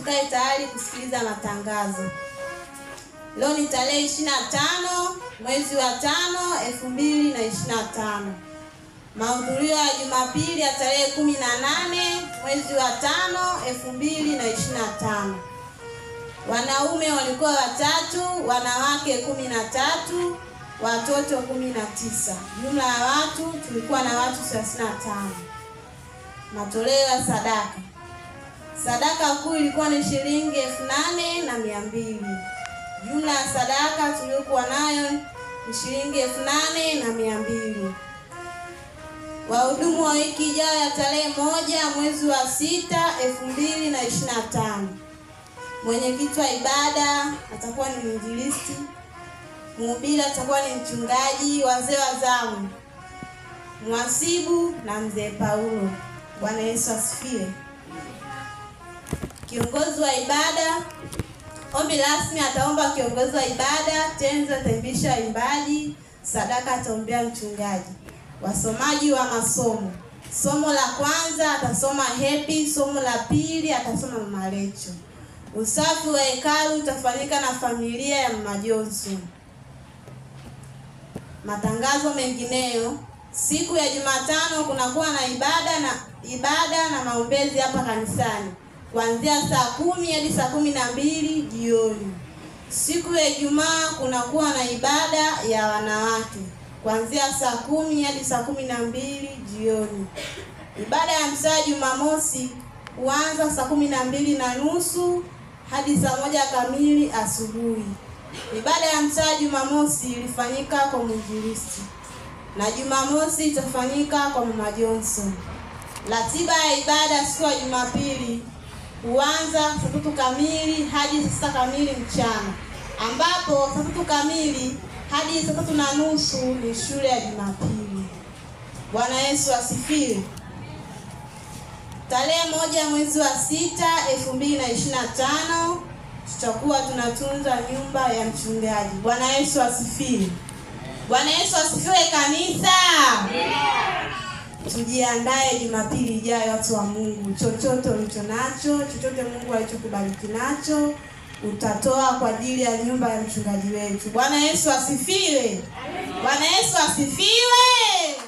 tukae tayari kusikiliza matangazo. Leo ni tarehe 25 mwezi wa 5 2025. Mahudhurio ya Jumapili ya tarehe 18 mwezi wa 5 2025. Wanaume walikuwa 3, wanawake 13, watoto 19. Jumla ya watu tulikuwa na watu 35. Matoleo ya sadaka. Sadaka kuu ilikuwa ni shilingi 8,200. Jumla ya sadaka tuliyokuwa nayo ni shilingi 8,200. Wahudumu wa wiki ijayo ya tarehe 1 mwezi wa 6 2025. Mwenyekiti wa ibada atakuwa ni mwinjilisti, mhubiri atakuwa ni mchungaji, wazee wa zamu, mhasibu na mzee Paulo. Bwana Yesu asifiwe. Kiongozi wa ibada, ombi rasmi ataomba kiongozi wa ibada, tenzi ataimbisha waimbaji, sadaka ataombea mchungaji. Wasomaji wa masomo. Somo la kwanza atasoma Happy, somo la pili atasoma Mama Lecho. Usafi wa hekalu utafanyika na familia ya Mama Johnson. Matangazo mengineyo. Siku ya Jumatano kunakuwa na ibada na maombezi hapa kanisani kuanzia saa 10 hadi saa 12 jioni. Siku ya Ijumaa kunakuwa na ibada ya wanawake kuanzia saa 10 hadi saa 12 jioni. Ibada ya misa Jumamosi huanza saa 12:30 hadi saa 1 kamili asubuhi. Ibada ya misa Jumamosi ilifanyika kwa mwinjilisti na Jumamosi itafanyika kwa Mama Johnson. Ratiba ya ibada siku ya Jumapili huanza saa 3 kamili hadi saa 6 kamili mchana, ambapo saa 3 kamili hadi saa 3:30 ni shule ya Jumapili. Bwana Yesu asifiwe. Tarehe 1 mwezi wa 6 2025 tutakuwa tunatunza nyumba ya mchungaji. Bwana Yesu asifiwe. Bwana Yesu asifiwe kanisa. Tujiandae Jumapili ijayo watu wa Mungu. Chochote ulicho nacho, chochote Mungu alichokubariki nacho, utatoa kwa ajili ya nyumba ya mchungaji wetu. Bwana Yesu asifiwe. Bwana Yesu asifiwe.